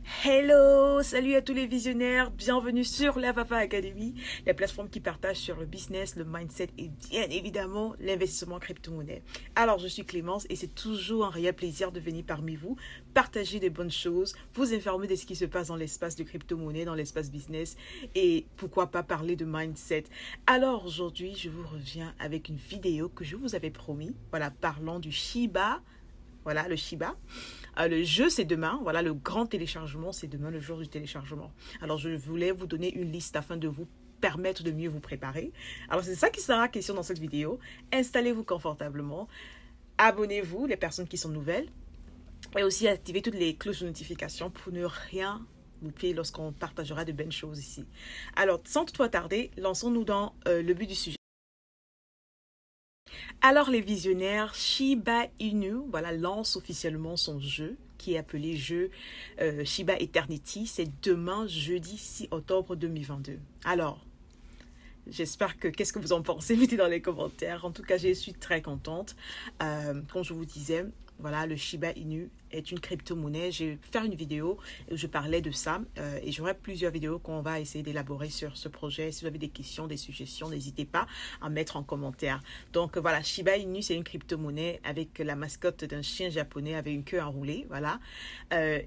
Hello, salut à tous les visionnaires, bienvenue sur la Papa Academy, la plateforme qui partage sur le business, le mindset et bien évidemment l'investissement en crypto-monnaie. Alors je suis Clémence et c'est toujours un réel plaisir de venir parmi vous, partager des bonnes choses, vous informer de ce qui se passe dans l'espace de crypto-monnaie, dans l'espace business et pourquoi pas parler de mindset. Alors aujourd'hui je vous reviens avec une vidéo que je vous avais promis, voilà, parlant du Shiba. Voilà, le Shiba. Le jeu, c'est demain. Voilà, le grand téléchargement, c'est demain, le jour du téléchargement. Alors, je voulais vous donner une liste afin de vous permettre de mieux vous préparer. Alors, c'est ça qui sera question dans cette vidéo. Installez-vous confortablement. Abonnez-vous, les personnes qui sont nouvelles. Et aussi, activez toutes les cloches de notification pour ne rien louper lorsqu'on partagera de bonnes choses ici. Alors, sans toutefois tarder, lançons-nous dans le but du sujet. Alors les visionnaires, Shiba Inu, voilà, lance officiellement son jeu qui est appelé jeu Shiba Eternity. C'est demain, jeudi 6 octobre 2022. Alors, j'espère que, qu'est-ce que vous en pensez? Mettez dans les commentaires. En tout cas, je suis très contente. Comme je vous disais, voilà, le Shiba Inu est une crypto-monnaie. Je vais faire une vidéo où je parlais de ça et j'aurai plusieurs vidéos qu'on va essayer d'élaborer sur ce projet. Si vous avez des questions, des suggestions, n'hésitez pas à mettre en commentaire. Donc voilà, Shiba Inu, c'est une crypto-monnaie avec la mascotte d'un chien japonais avec une queue enroulée. Voilà.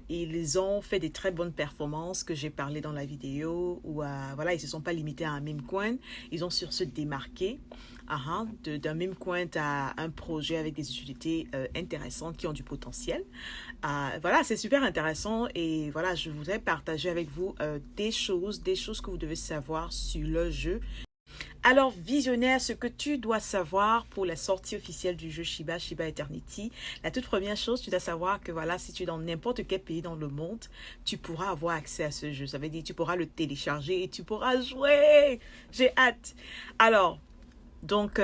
Ils ont fait des très bonnes performances que j'ai parlé dans la vidéo où voilà, ils ne se sont pas limités à un meme coin. Ils ont sur ce démarqué d'un meme coin à un projet avec des utilités intéressantes qui ont du potentiel. Voilà, c'est super intéressant et voilà, je voudrais partager avec vous des choses que vous devez savoir sur le jeu. Alors, visionnaire, ce que tu dois savoir pour la sortie officielle du jeu Shiba Eternity, la toute première chose, tu dois savoir que voilà, si tu es dans n'importe quel pays dans le monde, tu pourras avoir accès à ce jeu. Ça veut dire que tu pourras le télécharger et tu pourras jouer. J'ai hâte. Alors, donc,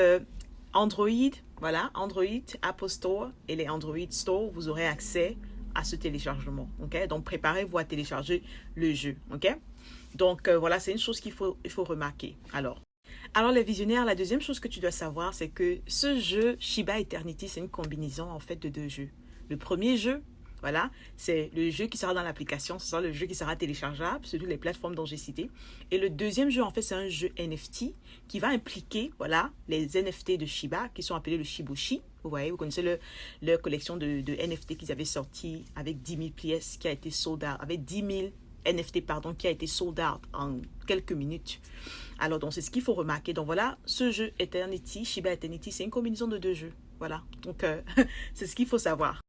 Android, voilà, Android, Apple Store et les Android Store, vous aurez accès à ce téléchargement, ok? Donc, préparez-vous à télécharger le jeu, ok? Donc, voilà, c'est une chose qu'il faut remarquer. Alors, les visionnaires, la deuxième chose que tu dois savoir, c'est que ce jeu Shiba Eternity, c'est une combinaison, en fait, de deux jeux. Le premier jeu, voilà, c'est le jeu qui sera dans l'application, ce sera le jeu qui sera téléchargeable sur toutes les plateformes dont j'ai cité. Et le deuxième jeu, en fait, c'est un jeu NFT qui va impliquer, voilà, les NFT de Shiba qui sont appelés le Shibushi. Vous voyez, vous connaissez leur collection de NFT qu'ils avaient sorti avec 10 000 pièces qui a été sold out, avec 10 000 NFT, pardon, qui a été sold out en quelques minutes. Alors, donc, c'est ce qu'il faut remarquer. Donc, voilà, ce jeu Eternity, Shiba Eternity, c'est une combinaison de deux jeux. Voilà, donc, c'est ce qu'il faut savoir.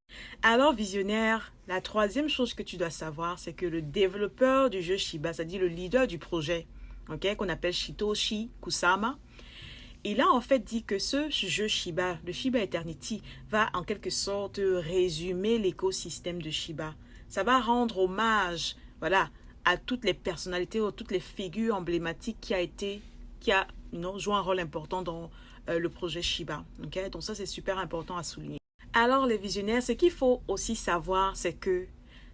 Alors, visionnaire, la troisième chose que tu dois savoir, c'est que le développeur du jeu Shiba, c'est-à-dire le leader du projet, okay, qu'on appelle Satoshi Kusama, il a en fait dit que ce jeu Shiba, le Shiba Eternity, va en quelque sorte résumer l'écosystème de Shiba. Ça va rendre hommage, voilà, à toutes les personnalités ou toutes les figures emblématiques qui a joué un rôle important dans le projet Shiba. Okay? Donc ça, c'est super important à souligner. Alors les visionnaires, ce qu'il faut aussi savoir, c'est que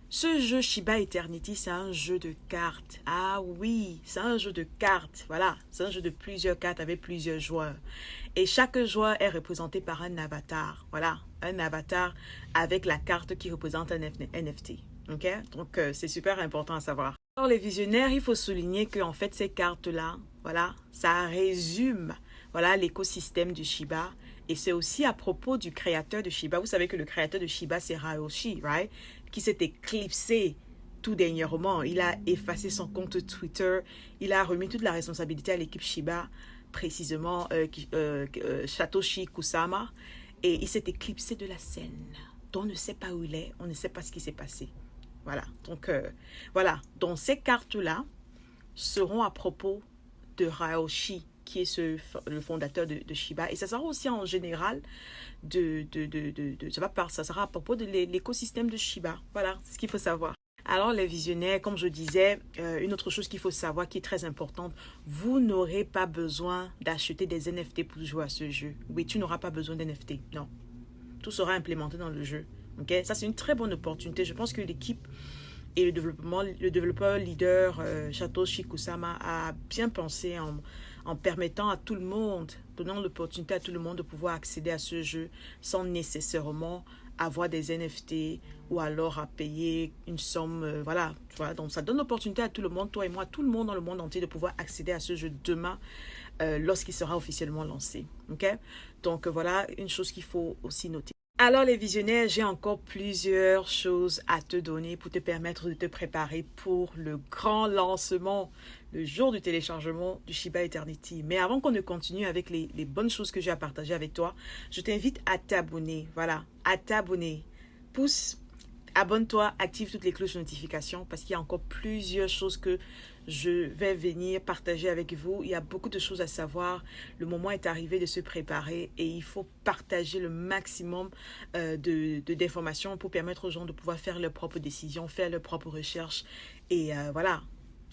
ce jeu Shiba Eternity, c'est un jeu de cartes. Ah oui, c'est un jeu de cartes. Voilà, c'est un jeu de plusieurs cartes avec plusieurs joueurs. Et chaque joueur est représenté par un avatar. Voilà, un avatar avec la carte qui représente un NFT. Okay? Donc, c'est super important à savoir. Alors, les visionnaires, il faut souligner que en fait, ces cartes-là, voilà, ça résume voilà, l'écosystème du Shiba. Et c'est aussi à propos du créateur de Shiba. Vous savez que le créateur de Shiba, c'est Ryoshi, right? Qui s'est éclipsé tout dernièrement. Il a effacé son compte Twitter. Il a remis toute la responsabilité à l'équipe Shiba, précisément Satoshi Kusama. Et il s'est éclipsé de la scène. On ne sait pas où il est. On ne sait pas ce qui s'est passé. Voilà. Donc, voilà. Donc, ces cartes-là seront à propos de Ryoshi, qui est le fondateur de Shiba. Et ça sera aussi en général ça sera à propos de l'écosystème de Shiba. Voilà, c'est ce qu'il faut savoir. Alors les visionnaires, comme je disais, une autre chose qu'il faut savoir qui est très importante, vous n'aurez pas besoin d'acheter des NFT pour jouer à ce jeu. Oui, tu n'auras pas besoin d'NFT, non. Tout sera implémenté dans le jeu. Okay? Ça, c'est une très bonne opportunité. Je pense que l'équipe et le développeur leader Satoshi Kusama a bien pensé en permettant à tout le monde, donnant l'opportunité à tout le monde de pouvoir accéder à ce jeu sans nécessairement avoir des NFT ou alors à payer une somme, voilà, tu vois. Donc ça donne l'opportunité à tout le monde, toi et moi, tout le monde dans le monde entier de pouvoir accéder à ce jeu demain lorsqu'il sera officiellement lancé. Ok? Donc voilà une chose qu'il faut aussi noter. Alors les visionnaires, j'ai encore plusieurs choses à te donner pour te permettre de te préparer pour le grand lancement, le jour du téléchargement du Shiba Eternity. Mais avant qu'on ne continue avec les bonnes choses que j'ai à partager avec toi, je t'invite à t'abonner, voilà, à t'abonner. Pousse, abonne-toi, active toutes les cloches de notification parce qu'il y a encore plusieurs choses que je vais venir partager avec vous. Il y a beaucoup de choses à savoir. Le moment est arrivé de se préparer et il faut partager le maximum d'informations pour permettre aux gens de pouvoir faire leurs propres décisions, faire leurs propres recherches et voilà,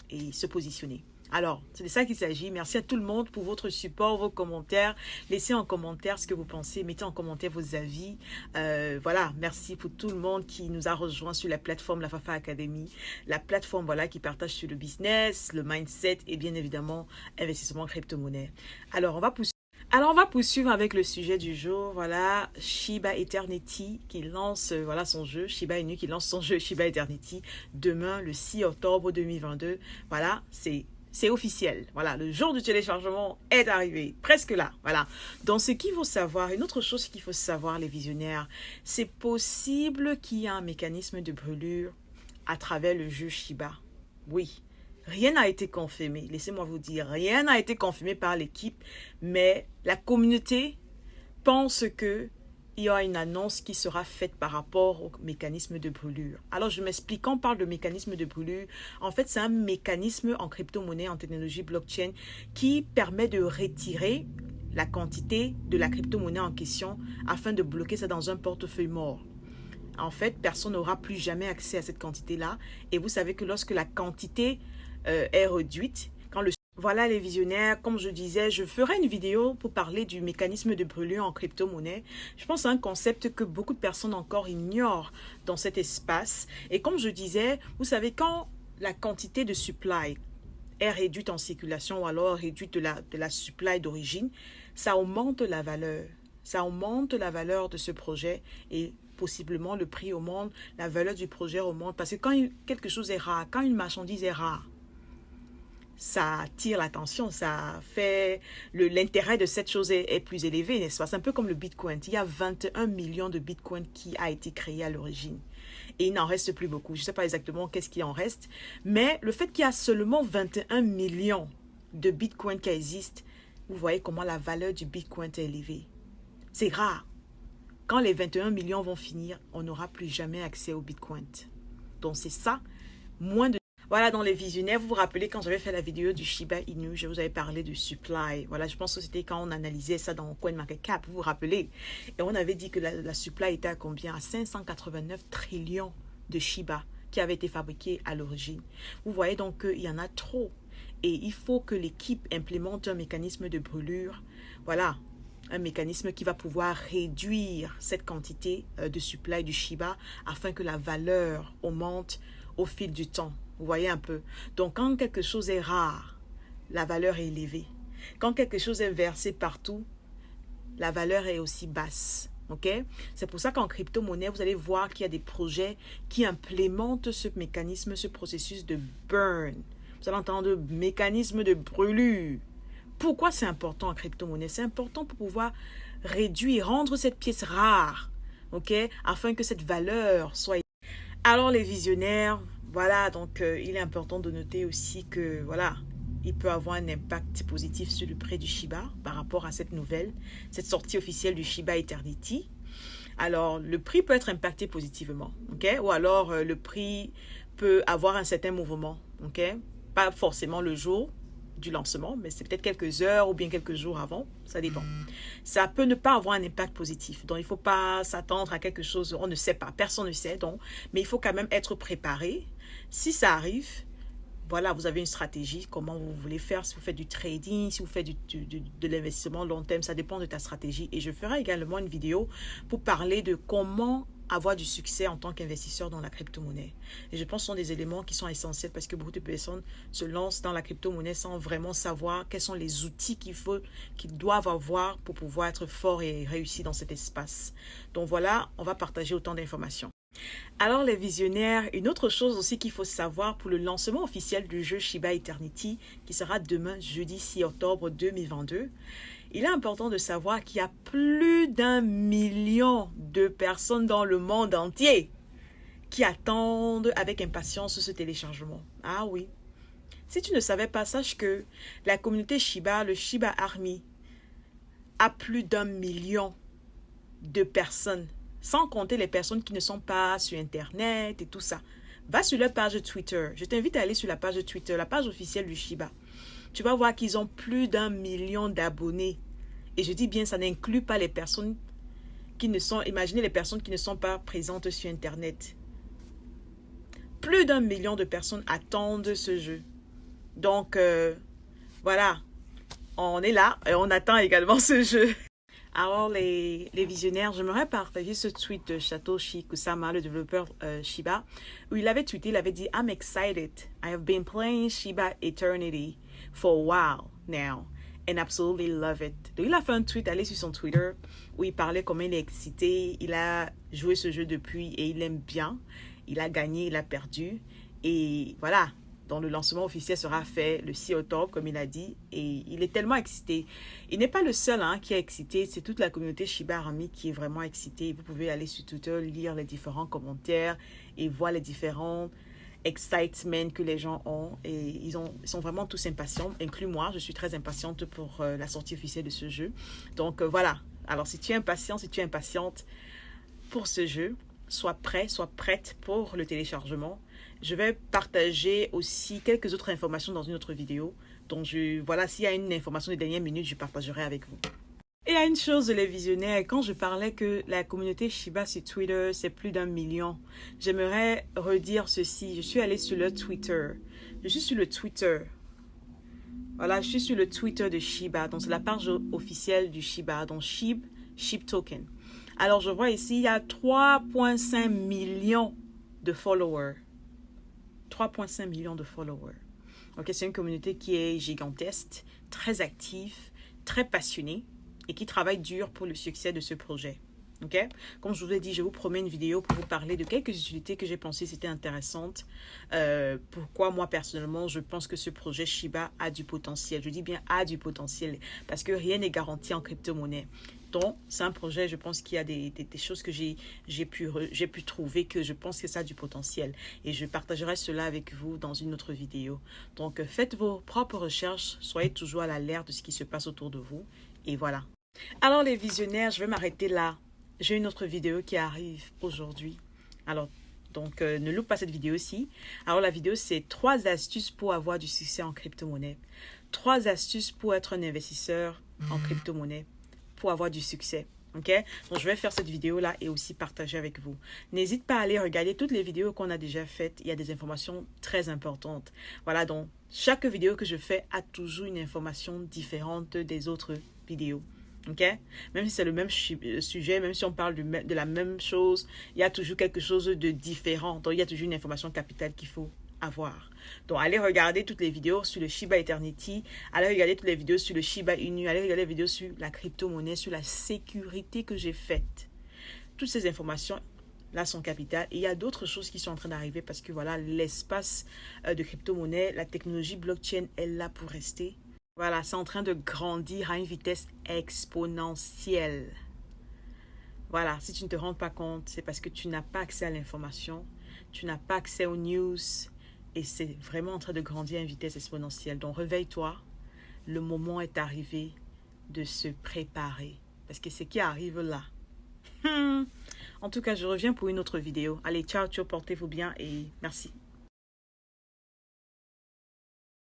et se positionner. Alors, c'est de ça qu'il s'agit. Merci à tout le monde pour votre support, vos commentaires. Laissez en commentaire ce que vous pensez. Mettez en commentaire vos avis. Voilà, merci pour tout le monde qui nous a rejoints sur la plateforme La Fafa Academy. La plateforme, voilà, qui partage sur le business, le mindset et bien évidemment, investissement crypto-monnaie. Alors, on va poursuivre avec le sujet du jour. Voilà, Shiba Eternity qui lance voilà, son jeu. Shiba Inu qui lance son jeu Shiba Eternity demain, le 6 octobre 2022. Voilà, c'est officiel. Voilà, le jour du téléchargement est arrivé, presque là. Voilà. Donc, ce qu'il faut savoir, une autre chose qu'il faut savoir, les visionnaires, c'est possible qu'il y ait un mécanisme de brûlure à travers le jeu Shiba. Oui, rien n'a été confirmé. Laissez-moi vous dire, rien n'a été confirmé par l'équipe, mais la communauté pense que il y aura une annonce qui sera faite par rapport au mécanisme de brûlure. Alors, je m'explique. Quand on parle de mécanisme de brûlure, en fait, c'est un mécanisme en crypto-monnaie, en technologie blockchain, qui permet de retirer la quantité de la crypto-monnaie en question afin de bloquer ça dans un portefeuille mort. En fait, personne n'aura plus jamais accès à cette quantité-là. Et vous savez que lorsque la quantité est réduite, voilà les visionnaires, comme je disais, je ferai une vidéo pour parler du mécanisme de brûlure en crypto-monnaie. Je pense que c'est un concept que beaucoup de personnes encore ignorent dans cet espace. Et comme je disais, vous savez, quand la quantité de supply est réduite en circulation ou alors réduite de la supply d'origine, ça augmente la valeur. Ça augmente la valeur de ce projet et possiblement le prix augmente, la valeur du projet augmente. Parce que quand quelque chose est rare, quand une marchandise est rare, ça attire l'attention, ça fait l'intérêt de cette chose est plus élevé, n'est-ce pas? C'est un peu comme le Bitcoin. Il y a 21 millions de Bitcoin qui a été créé à l'origine. Et il n'en reste plus beaucoup. Je ne sais pas exactement qu'est-ce qui en reste. Mais le fait qu'il y a seulement 21 millions de Bitcoin qui existent, vous voyez comment la valeur du Bitcoin est élevée. C'est rare. Quand les 21 millions vont finir, on n'aura plus jamais accès au Bitcoin. Donc c'est ça, moins de... Voilà, dans les visionnaires, vous vous rappelez quand j'avais fait la vidéo du Shiba Inu, je vous avais parlé de supply. Voilà, je pense que c'était quand on analysait ça dans CoinMarketCap, vous vous rappelez. Et on avait dit que la supply était à combien? À 589 trillions de Shiba qui avaient été fabriqués à l'origine. Vous voyez donc qu'il y en a trop. Et il faut que l'équipe implémente un mécanisme de brûlure. Voilà, un mécanisme qui va pouvoir réduire cette quantité de supply du Shiba afin que la valeur augmente au fil du temps. Vous voyez un peu. Donc, quand quelque chose est rare, la valeur est élevée. Quand quelque chose est versé partout, la valeur est aussi basse. Ok? C'est pour ça qu'en crypto-monnaie, vous allez voir qu'il y a des projets qui implémentent ce mécanisme, ce processus de burn. Vous allez entendre mécanisme de brûlure. Pourquoi c'est important en crypto-monnaie? C'est important pour pouvoir réduire, rendre cette pièce rare, ok? Afin que cette valeur soit... Alors les visionnaires, voilà, donc il est important de noter aussi que, voilà, il peut avoir un impact positif sur le prix du Shiba par rapport à cette nouvelle, cette sortie officielle du Shiba Eternity. Alors, le prix peut être impacté positivement, ok? Ou alors, le prix peut avoir un certain mouvement, ok? Pas forcément le jour du lancement, mais c'est peut-être quelques heures ou bien quelques jours avant, ça dépend. Ça peut ne pas avoir un impact positif, donc il ne faut pas s'attendre à quelque chose, on ne sait pas, personne ne sait, donc, mais il faut quand même être préparé. Si ça arrive, voilà, vous avez une stratégie, comment vous voulez faire, si vous faites du trading, si vous faites de l'investissement long terme, ça dépend de ta stratégie. Et je ferai également une vidéo pour parler de comment avoir du succès en tant qu'investisseur dans la crypto-monnaie. Et je pense que ce sont des éléments qui sont essentiels parce que beaucoup de personnes se lancent dans la crypto-monnaie sans vraiment savoir quels sont les outils qu'ils doivent avoir pour pouvoir être forts et réussir dans cet espace. Donc voilà, on va partager autant d'informations. Alors les visionnaires, une autre chose aussi qu'il faut savoir pour le lancement officiel du jeu Shiba Eternity qui sera demain jeudi 6 octobre 2022, il est important de savoir qu'il y a plus d'1 million de personnes dans le monde entier qui attendent avec impatience ce téléchargement. Ah oui. Si tu ne savais pas, sache que la communauté Shiba, le Shiba Army, a plus d'1 million de personnes, sans compter les personnes qui ne sont pas sur Internet et tout ça. Va sur leur page Twitter. Je t'invite à aller sur la page Twitter, la page officielle du Shiba. Tu vas voir qu'ils ont plus d'1 million d'abonnés. Et je dis bien, ça n'inclut pas les personnes qui ne sont... Imaginez les personnes qui ne sont pas présentes sur Internet. Plus d'1 million de personnes attendent ce jeu. Donc, voilà. On est là et on attend également ce jeu. Alors, les visionnaires, j'aimerais partager ce tweet de Satoshi Kusama, le développeur Shiba, où il avait tweeté, il avait dit « I'm excited. I have been playing Shiba Eternity for a while now and absolutely love it. » Donc, il a fait un tweet, allez sur son Twitter, où il parlait comment il est excité. Il a joué ce jeu depuis et il aime bien. Il a gagné, il a perdu. Et voilà. Donc, le lancement officiel sera fait le 6 octobre, comme il a dit, et il est tellement excité. Il n'est pas le seul qui est excité, c'est toute la communauté Shiba Army qui est vraiment excitée. Vous pouvez aller sur Twitter, lire les différents commentaires et voir les différents excitements que les gens ont. Et ils sont vraiment tous impatients, inclus moi. Je suis très impatiente pour la sortie officielle de ce jeu. Donc, voilà. Alors, si tu es impatient, si tu es impatiente pour ce jeu, sois prêt, sois prête pour le téléchargement. Je vais partager aussi quelques autres informations dans une autre vidéo. Donc, voilà, s'il y a une information de dernière minute, je partagerai avec vous. Et il y a une chose, les visionnaires, quand je parlais que la communauté Shiba sur Twitter, c'est plus d'1 million, j'aimerais redire ceci. Je suis allée sur le Twitter. Je suis sur le Twitter. Voilà, je suis sur le Twitter de Shiba. Donc, c'est la page officielle du Shiba. Donc, SHIB Token. Alors, je vois ici, il y a 3,5 millions de followers. 3,5 millions de followers. Ok, c'est une communauté qui est gigantesque, très active, très passionnée et qui travaille dur pour le succès de ce projet. Ok, comme je vous l'ai dit, je vous promets une vidéo pour vous parler de quelques utilités que j'ai pensé c'était intéressantes. Pourquoi moi personnellement, je pense que ce projet Shiba a du potentiel. Je dis bien a du potentiel parce que rien n'est garanti en crypto-monnaie. Donc, c'est un projet, je pense qu'il y a des choses que j'ai pu trouver que je pense que ça a du potentiel. Et je partagerai cela avec vous dans une autre vidéo. Donc, faites vos propres recherches, soyez toujours à l'alerte de ce qui se passe autour de vous. Et voilà. Alors, les visionnaires, je vais m'arrêter là. J'ai une autre vidéo qui arrive aujourd'hui. Alors, donc, ne loupe pas cette vidéo-ci. Alors, la vidéo, c'est 3 astuces pour avoir du succès en crypto-monnaie. 3 astuces pour être un investisseur en crypto-monnaie. Pour avoir du succès. Ok? Donc, je vais faire cette vidéo-là et aussi partager avec vous. N'hésite pas à aller regarder toutes les vidéos qu'on a déjà faites. Il y a des informations très importantes. Voilà, donc, chaque vidéo que je fais a toujours une information différente des autres vidéos. Ok? Même si c'est le même sujet, même si on parle de la même chose, il y a toujours quelque chose de différent. Donc, il y a toujours une information capitale qu'il faut avoir. Donc, allez regarder toutes les vidéos sur le Shiba Eternity, allez regarder toutes les vidéos sur le Shiba Inu, allez regarder les vidéos sur la crypto-monnaie, sur la sécurité que j'ai faite. Toutes ces informations là sont capitales. Et il y a d'autres choses qui sont en train d'arriver parce que voilà, l'espace de crypto-monnaie, la technologie blockchain est là pour rester. Voilà, c'est en train de grandir à une vitesse exponentielle. Voilà, si tu ne te rends pas compte, c'est parce que tu n'as pas accès à l'information, tu n'as pas accès aux news. Et c'est vraiment en train de grandir à une vitesse exponentielle. Donc, réveille-toi. Le moment est arrivé de se préparer. Parce que ce qui arrive là. En tout cas, je reviens pour une autre vidéo. Allez, ciao, ciao, portez-vous bien et merci.